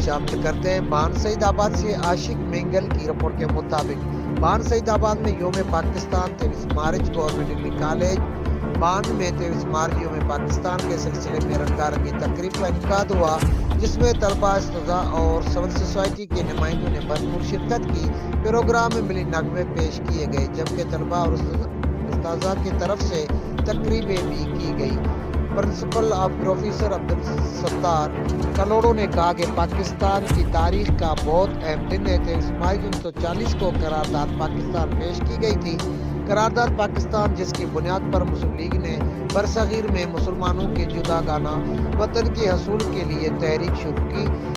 شامل کرتے ہیں۔ بان سعید آباد سے عاشق مینگل کی رپورٹ کے مطابق بان سعید آباد میں یوم Pakistan 23 March government degree college بان میں 23 مارچ یوم پاکستان کے سلسلے میں رنگا رنگی تقریب کا انعقاد ہوا، جس میں طلباء، اساتذہ اور سول سوسائٹی کے نمائندوں نے بھرپور شرکت کی۔ پروگرام میں ملی نغمے پیش کیے گئے، جبکہ طلباء اور اساتذہ کی طرف سے تقریبیں بھی کی گئی۔ پرنسپل پروفیسر عبدالستار کلوڑو نے کہا کہ پاکستان کی تاریخ کا بہت اہم دن ہے۔ 23 مارچ 1940 کو قرارداد پاکستان پیش کی گئی تھی۔ قرارداد پاکستان، جس کی بنیاد پر مسلم لیگ نے برصغیر میں مسلمانوں کے جداگانہ وطن کے حصول کے لیے تحریک شروع کی،